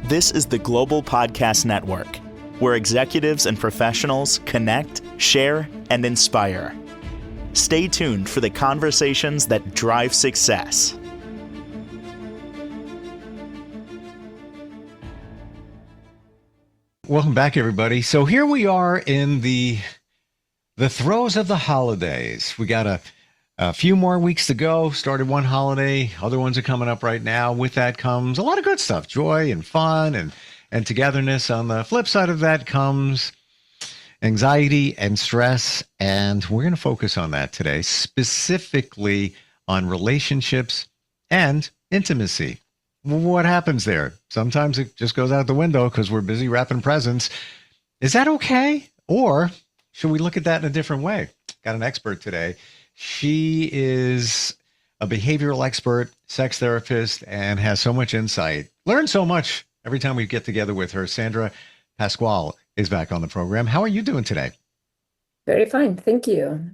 This is the Global Podcast Network, where executives and professionals connect, share, and inspire. Stay tuned for the conversations that drive success. Welcome back, everybody. So here we are in the throes of the holidays. We got a few more weeks to go. Started one holiday, other ones are coming up right now. With that comes a lot of good stuff, joy and fun and togetherness. On the flip side of that comes anxiety and stress, and we're going to focus on that today, specifically on relationships and intimacy. What happens there? Sometimes it just goes out the window because we're busy wrapping presents. Is that okay? Or should we look at that in a different way? Got an expert today. She is a behavioral expert, sex therapist, and has so much insight. Learn so much every time we get together with her. Sandra Pascual is back on the program. How are you doing today? Very fine. Thank you.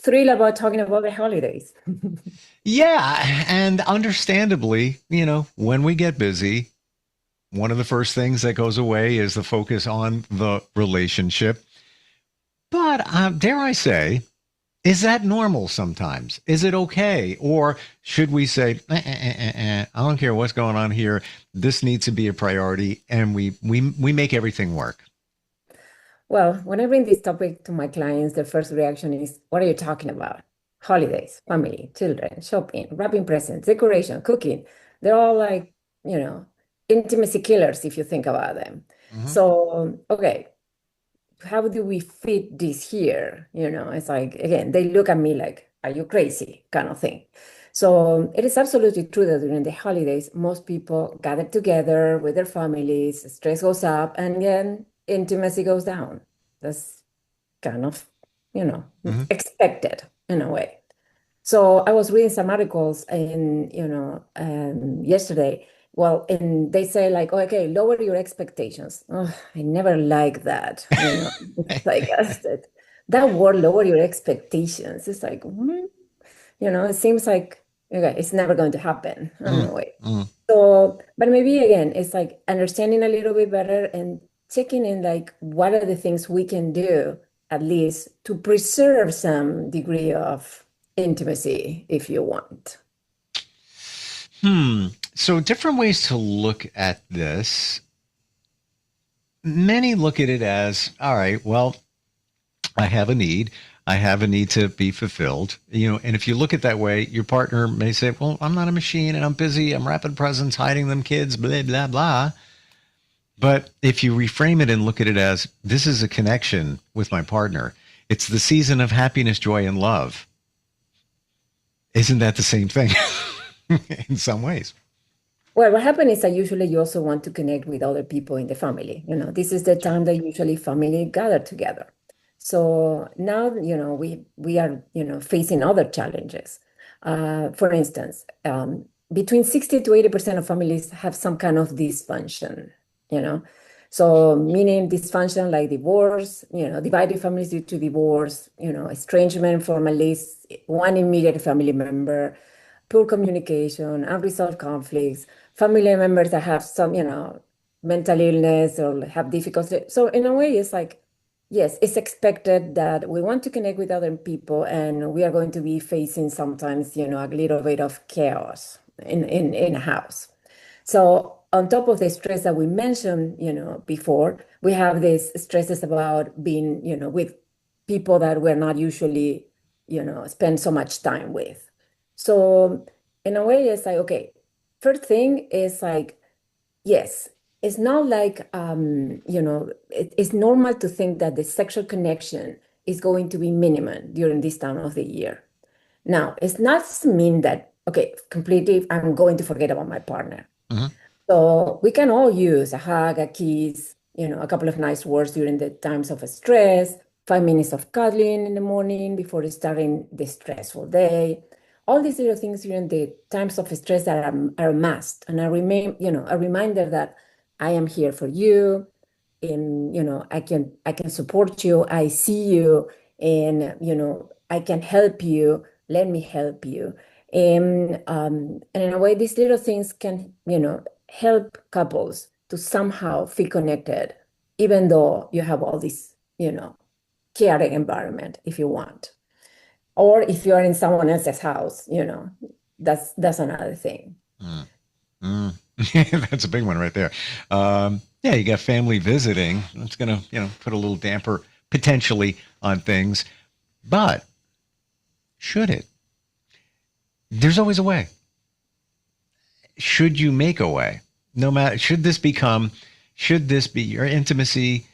Thrilled about talking about the holidays. Yeah. And understandably, when we get busy, one of the first things that goes away is the focus on the relationship. But dare I say, is that normal sometimes? Is it okay? Or should we say, I don't care what's going on here. This needs to be a priority, and we make everything work? Well, when I bring this topic to my clients, the first reaction is, what are you talking about? Holidays, family, children, shopping, wrapping presents, decoration, cooking. They're all like, intimacy killers if you think about them. Mm-hmm. So, okay, how do we fit this here? It's like, again, they look at me like, are you crazy kind of thing. So it is absolutely true that during the holidays, most people gather together with their families, stress goes up, and then intimacy goes down. That's kind of, mm-hmm. expected in a way. So I was reading some articles yesterday. Well, and they say like, oh, okay, lower your expectations. Oh, I never like that. It's like that word, lower your expectations. It's like, it seems like, okay, it's never going to happen in a way. So, but maybe again, it's like understanding a little bit better and checking in like, what are the things we can do at least to preserve some degree of intimacy if you want. So different ways to look at this. Many look at it as, all right, well, I have a need. I have a need to be fulfilled. And if you look at that way, your partner may say, well, I'm not a machine and I'm busy. I'm wrapping presents, hiding them kids, blah, blah, blah. But if you reframe it and look at it as, this is a connection with my partner. It's the season of happiness, joy, and love. Isn't that the same thing in some ways? Well, what happens is that usually you also want to connect with other people in the family. This is the time that usually family gather together. So now, we are, facing other challenges. For instance, between 60 to 80% of families have some kind of dysfunction, So meaning dysfunction like divorce, divided families due to divorce, estrangement from at least one immediate family member, poor communication, unresolved conflicts, family members that have some, mental illness or have difficulty. So in a way, it's like, yes, it's expected that we want to connect with other people, and we are going to be facing sometimes, a little bit of chaos in a house. So on top of the stress that we mentioned, before, we have these stresses about being, with people that we're not usually, spend so much time with. So in a way, it's like, okay, first thing is like, yes, it's not like, it's normal to think that the sexual connection is going to be minimum during this time of the year. Now, it's not mean that, okay, completely, I'm going to forget about my partner. Mm-hmm. So we can all use a hug, a kiss, a couple of nice words during the times of stress, 5 minutes of cuddling in the morning before starting the stressful day. All these little things during the times of stress that are a must, and a reminder that I am here for you, and I can support you, I see you, and I can help you. Let me help you, and in a way, these little things can help couples to somehow feel connected, even though you have all this, chaotic environment if you want. Or if you are in someone else's house, that's another thing. Mm. Mm. That's a big one right there. Yeah, you got family visiting. It's going to, put a little damper potentially on things. But should it? There's always a way. Should you make a way? No matter, should this be your intimacy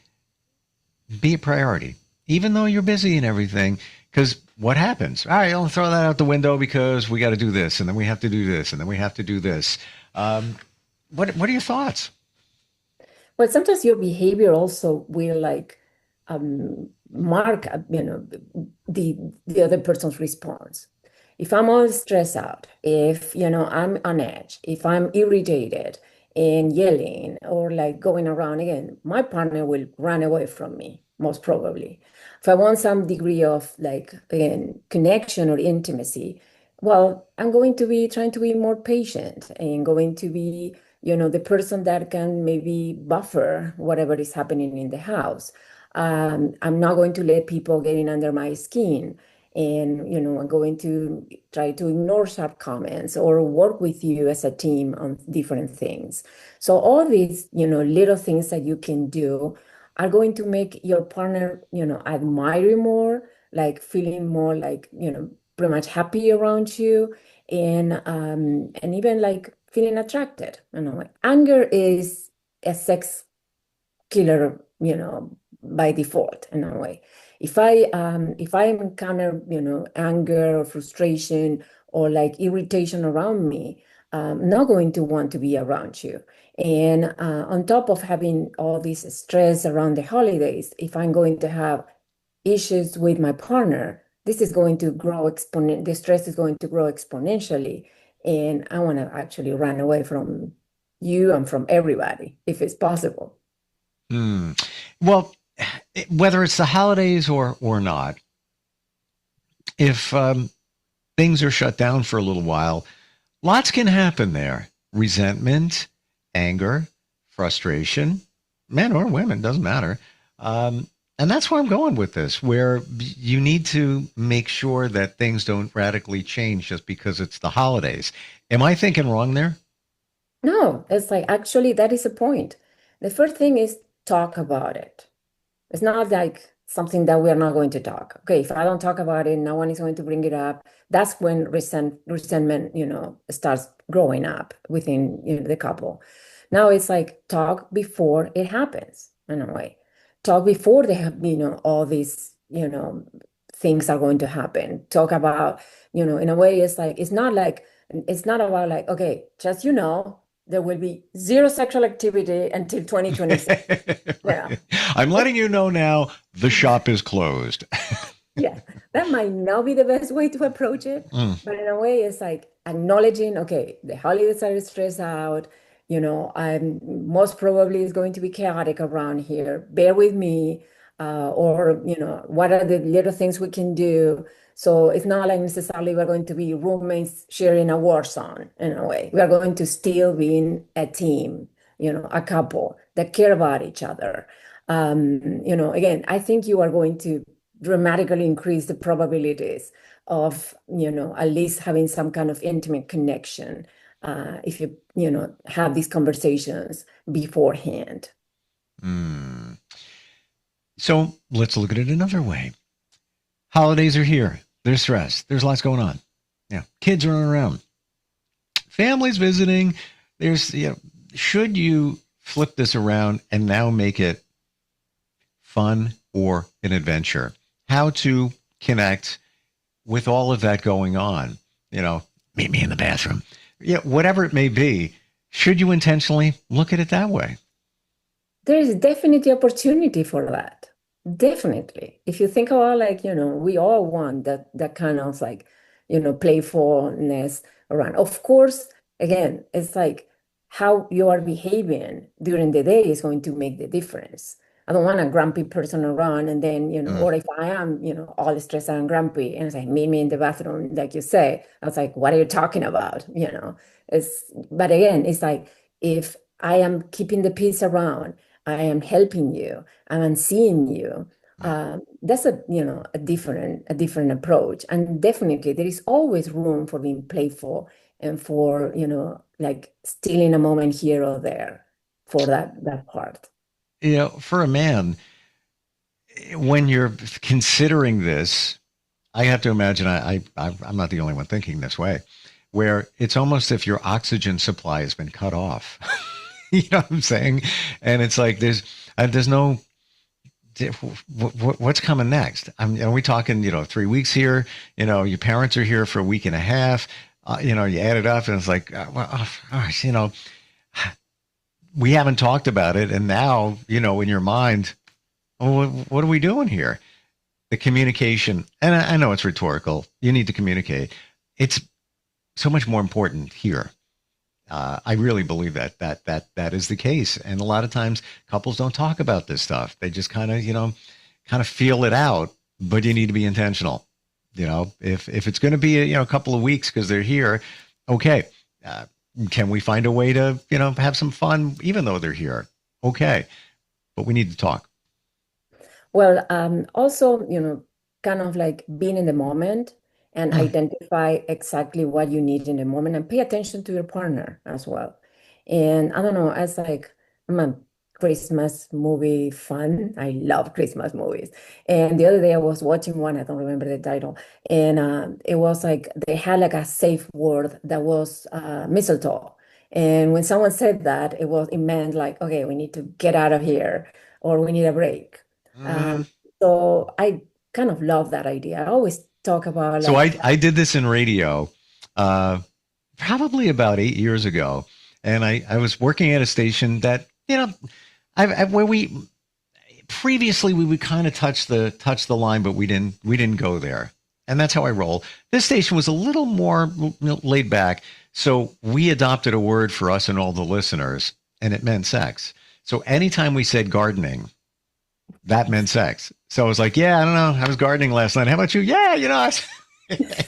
be a priority, even though you're busy and everything? Because what happens? All right, I'll throw that out the window because we got to do this, and then we have to do this, and then we have to do this. What are your thoughts? Well, sometimes your behavior also will mark, the other person's response. If I'm all stressed out, if I'm on edge, if I'm irritated and yelling or like going around again, my partner will run away from me, most probably. If I want some degree of like again connection or intimacy, well, I'm going to be trying to be more patient and going to be the person that can maybe buffer whatever is happening in the house. I'm not going to let people get in under my skin. And, I'm going to try to ignore sharp comments or work with you as a team on different things. So all these, little things that you can do are going to make your partner, admire you more, like feeling more like, pretty much happy around you and even like feeling attracted. Anger is a sex killer, by default in a way. If I encounter, anger or frustration or like irritation around me, I'm not going to want to be around you. And on top of having all this stress around the holidays, if I'm going to have issues with my partner, this is going to grow the stress is going to grow exponentially. And I want to actually run away from you and from everybody if it's possible. Hmm. Well, whether it's the holidays or not, if things are shut down for a little while, lots can happen there. Resentment, anger, frustration, men or women, doesn't matter. And that's where I'm going with this, where you need to make sure that things don't radically change just because it's the holidays. Am I thinking wrong there? No, it's like actually that is a point. The first thing is talk about it. It's not like something that we are not going to talk. Okay, if I don't talk about it, no one is going to bring it up. That's when resentment, starts growing up within, the couple. Now it's like talk before it happens in a way. Talk before they have, all these, things are going to happen. Talk about, in a way, it's not about like, okay, just there will be zero sexual activity until 2026. Yeah. Right. I'm letting you know now the shop is closed. Yeah, that might not be the best way to approach it, Mm. but in a way, it's like acknowledging, okay, the holidays are stressed out. I'm most probably it's going to be chaotic around here. Bear with me, or what are the little things we can do? So it's not like necessarily we're going to be roommates sharing a war zone in a way. We are going to still be in a team, a couple that care about each other. Again, I think you are going to dramatically increase the probabilities of at least having some kind of intimate connection if you have these conversations beforehand. Mm. So let's look at it another way. Holidays are here. There's stress. There's lots going on. Yeah, kids running around. Families visiting. Should you flip this around and now make it fun or an adventure? How to connect with all of that going on? Meet me in the bathroom. Yeah, whatever it may be. Should you intentionally look at it that way? There is definitely opportunity for that. Definitely. If you think about like, we all want that kind of like, playfulness around. Of course, again, it's like how you are behaving during the day is going to make the difference. I don't want a grumpy person around and then, Mm. or if I am, all stressed and grumpy and it's like, meet me in the bathroom, like you say, I was like, what are you talking about? But again, it's like, if I am keeping the peace around. I am helping you. I'm seeing you. Right. That's a different approach. And definitely there is always room for being playful and for, like stealing a moment here or there for that part. For a man, when you're considering this, I have to imagine I'm not the only one thinking this way, where it's almost if your oxygen supply has been cut off. You know what I'm saying? And it's like there's no what's coming next. Are we talking 3 weeks here? Your parents are here for a week and a half. You add it up, and it's like, well, oh, gosh, we haven't talked about it, and now in your mind, oh, what are we doing here? The communication, and I know it's rhetorical. You need to communicate. It's so much more important here. I really believe that is the case, and a lot of times couples don't talk about this stuff. They just kind of feel it out. But you need to be intentional. If it's going to be a couple of weeks because they're here, okay. Can we find a way to have some fun even though they're here? Okay, but we need to talk. Well, also, kind of like being in the moment and Mm. identify exactly what you need in the moment and pay attention to your partner as well. And I don't know, as like I'm a Christmas movie fan. I love Christmas movies. And the other day I was watching one, I don't remember the title, and it was like they had like a safe word that was mistletoe. And when someone said that, it meant like, okay, we need to get out of here or we need a break. Mm. Um, so I kind of love that idea. I always talk about So like, I did this in radio, uh, probably about 8 years ago, and I was working at a station that where we previously we would kind of touch the line, but we didn't go there, and that's how I roll. This station was a little more laid back, so we adopted a word for us and all the listeners, and it meant sex. So anytime we said gardening, that meant sex. So I was like, yeah, I don't know, I was gardening last night. How about you? Yeah,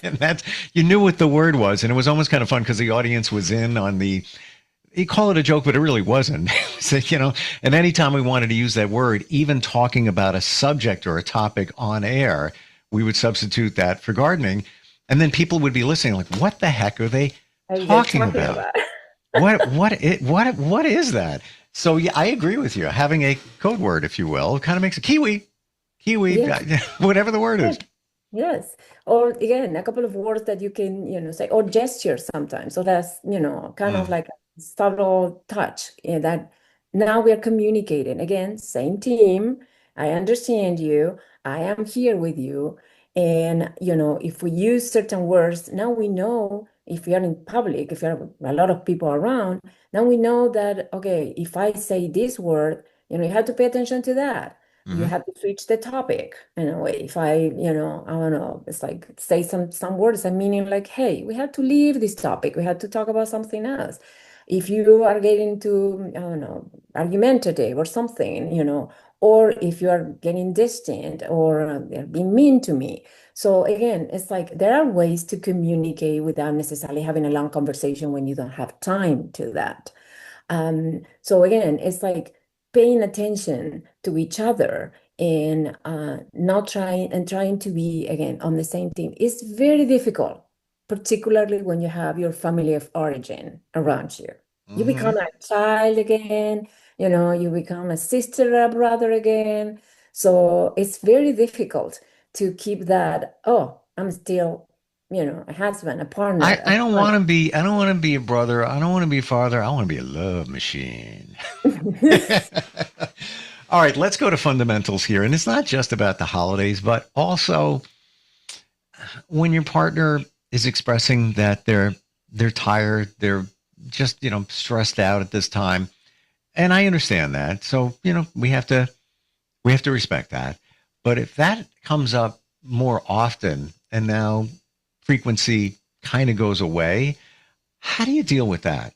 and that's you knew what the word was, and it was almost kind of fun because the audience was in on the you call it a joke, but it really wasn't. So, and anytime we wanted to use that word, even talking about a subject or a topic on air, we would substitute that for gardening. And then people would be listening like, what the heck are they they're talking talking about? about. What is that? So yeah, I agree with you. Having a code word, if you will, kind of makes a kiwi, Yes. whatever the word is. Yes. Yes. Or again, a couple of words that you can, say, or gestures sometimes. So that's, kind of Mm. like a subtle touch that now we are communicating. Again, same team. I understand you. I am here with you. And, if we use certain words, now we know if we are in public, if you have a lot of people around, now we know that, okay, if I say this word, you have to pay attention to that. You Hmm. have to switch the topic in a way. If I don't know, it's like say some words and meaning like, hey, we have to leave this topic. We have to talk about something else. If you are getting to, I don't know, argumentative or something, or if you are getting distant or they're being mean to me. So again, it's like there are ways to communicate without necessarily having a long conversation when you don't have time to that. So again, it's like paying attention to each other and not trying to be again on the same team. It's very difficult, particularly when you have your family of origin around you. You Hmm. become a child again, you become a sister, a brother again. So it's very difficult to keep that, oh, I'm still, a husband, a partner, I don't a want to be. I don't want to be a brother. I don't want to be a father. I want to be a love machine. son. All right, let's go to fundamentals here. And it's not just about the holidays, but also when your partner is expressing that they're tired, they're just, stressed out at this time. And I understand that. So, we have to respect that. But if that comes up more often and now frequency kind of goes away, how do you deal with that?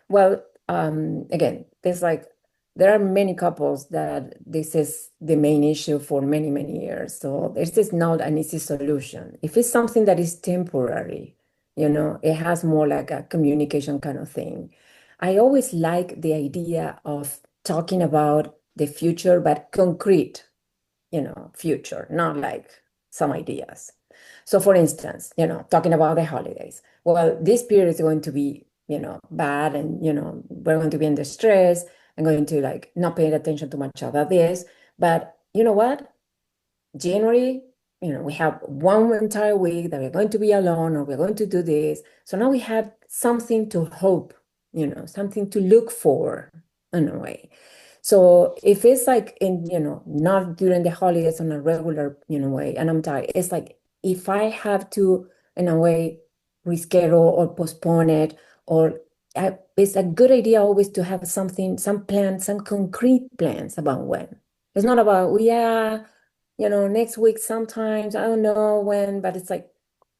Well, again, there are many couples that this is the main issue for many, many years. So this is not an easy solution. If it's something that is temporary, it has more like a communication kind of thing. I always like the idea of talking about the future, but concrete, future, not like some ideas. So for instance, talking about the holidays. Well, this period is going to be, bad, and, we're going to be under stress and going to like not pay attention too much about this. But you know what? January, we have one entire week that we're going to be alone, or we're going to do this. So now we have something to hope, something to look for in a way. So if it's like in, not during the holidays on a regular, way, and I'm tired, it's like if I have to, in a way, reschedule or postpone it, or it's a good idea always to have something, some plans, some concrete plans about when. It's not about, well, yeah, next week sometimes, I don't know when, but it's like,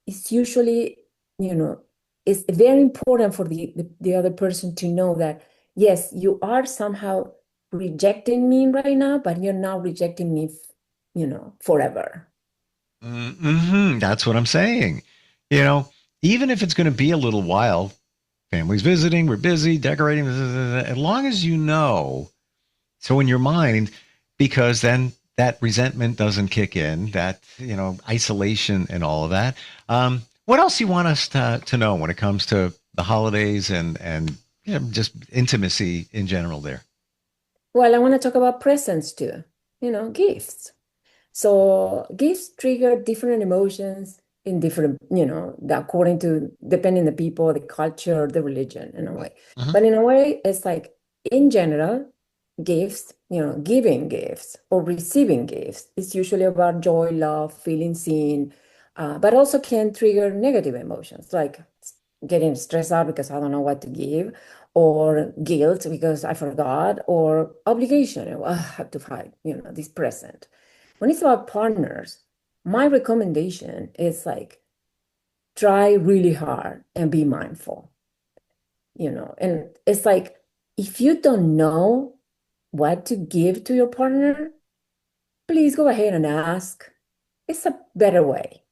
it's usually, it's very important for the other person to know that, yes, you are somehow rejecting me right now, but you're not rejecting me, forever. That's what I'm saying. You know, even if it's going to be a little while, family's visiting, we're busy decorating, as long as you know, so in your mind, because then that resentment doesn't kick in, that, isolation and all of that. What else do you want us to know when it comes to the holidays and just intimacy in general there? Well, I want to talk about presents too, gifts. So gifts trigger different emotions in different, according to depending the people, the culture, the religion in a way. Mhm. But in a way, it's like in general, gifts, giving gifts or receiving gifts is usually about joy, love, feeling seen, but also can trigger negative emotions like getting stressed out because I don't know what to give, or guilt because I forgot, or obligation. Oh, I have to find, this present. When it's about partners, my recommendation is like try really hard and be mindful, and it's like if you don't know what to give to your partner, please go ahead and ask. It's a better way,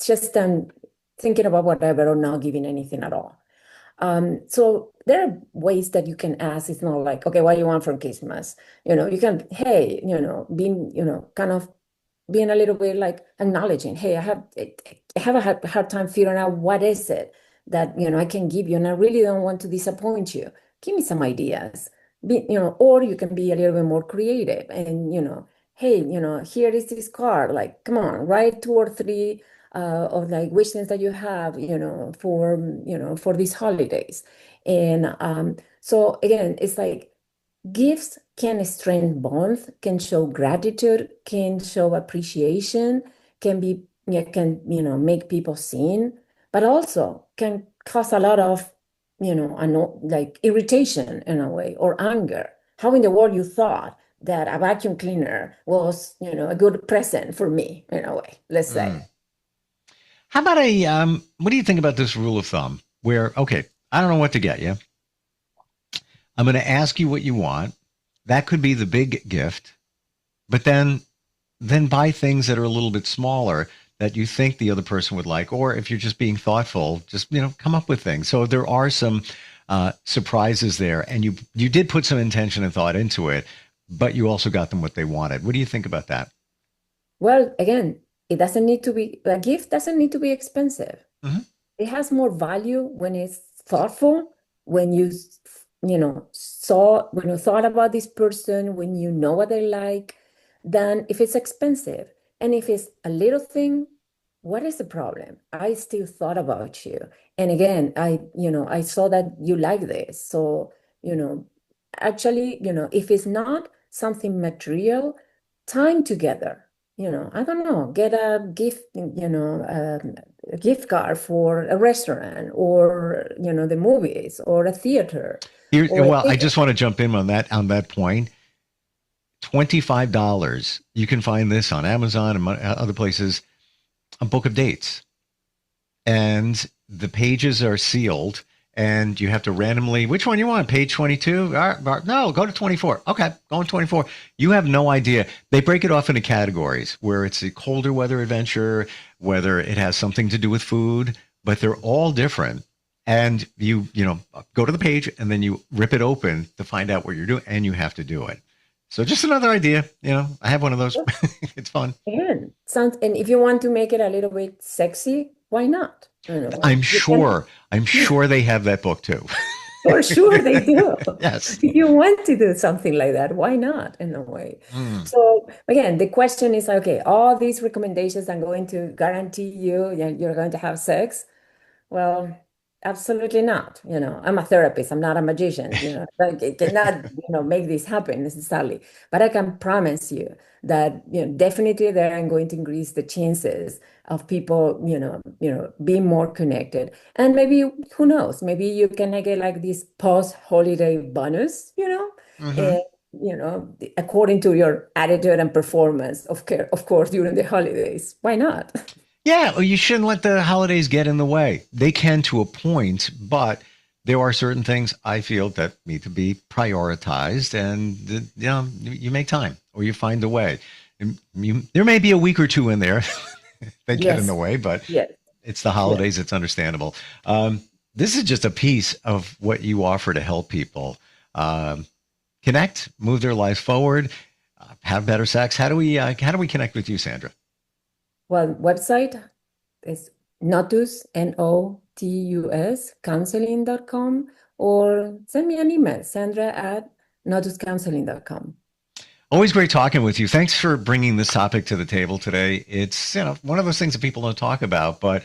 just than thinking about whatever or not giving anything at all. So there are ways that you can ask. It's not like, okay, what do you want for Christmas? You can, hey, being, kind of being a little bit like acknowledging, hey, I have a hard time figuring out what is it that, I can give you, and I really don't want to disappoint you. Give me some ideas. Or you can be a little bit more creative and, hey, here is this card. Like, come on, write two or three of like wishes that you have, for these holidays. And so again, it's like gifts can strengthen bonds, can show gratitude, can show appreciation, can be, can, make people seen, but also can cause a lot of, like irritation in a way, or anger. How in the world you thought that a vacuum cleaner was, a good present for me in a way, let's say. How about what do you think about this rule of thumb where, okay, I don't know what to get you. I'm going to ask you what you want. That could be the big gift, but then buy things that are a little bit smaller that you think the other person would like. Or if you're just being thoughtful, just, come up with things. So there are some surprises there, and you did put some intention and thought into it, but you also got them what they wanted. What do you think about that? Well, again, a gift doesn't need to be expensive. Mhm. It has more value when it's thoughtful, when when you thought about this person, when you know what they like, than if it's expensive. And if it's a little thing, what is the problem? I still thought about you. And again, I saw that you like this. So, you know, actually, if it's not something material, time together, I don't know, get a gift, a gift card for a restaurant, or, the movies, or a theater, or a Well, I ticket. just want to jump in on that point. $25. You can find this on Amazon and other places. A book of dates, and the pages are sealed, and you have to randomly, which one you want? Page 22? No, go to 24. Okay, go on 24. You have no idea. They break it off into categories where it's a colder weather adventure, whether it has something to do with food, but they're all different. And you go to the page and then you rip it open to find out what you're doing, and you have to do it. So just another idea. I have one of those. It's fun. Again, sounds, and if you want to make it a little bit sexy, why not? I'm You sure they have that book too. For sure they do. Yes. If you want to do something like that, why not, in a way? So again, the question is, okay, all these recommendations are going to guarantee you're going to have sex. Well, absolutely not. I'm a therapist. I'm not a magician. I cannot, make this happen necessarily. But I can promise you that, definitely they are going to increase the chances of people, being more connected. And maybe, who knows, maybe you can get like this post-holiday bonus, Mhm. according to your attitude and performance, of course, during the holidays. Why not? Yeah, well, you shouldn't let the holidays get in the way. They can to a point, but there are certain things I feel that need to be prioritized, and you make time or you find a way. And there may be a week or two in there that get in the way, but Yes. it's the holidays. It's understandable. This is just a piece of what you offer to help people connect, move their lives forward, have better sex. How do we connect with you, Sandra? Well, website is Notus, Notus, counseling.com, or send me an email, Sandra@notuscounseling.com. Always great talking with you. Thanks for bringing this topic to the table today. It's one of those things that people don't talk about, but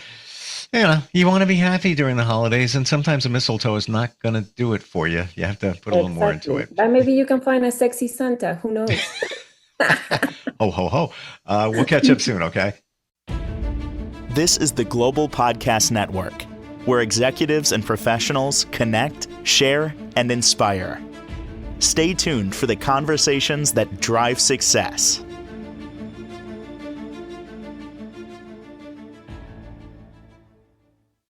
you want to be happy during the holidays, and sometimes a mistletoe is not going to do it for you. You have to put a little more into it. But maybe you can find a sexy Santa. Who knows? Ho, ho, ho. We'll catch up soon, okay? This is the Global Podcast Network, where executives and professionals connect, share, and inspire. Stay tuned for the conversations that drive success.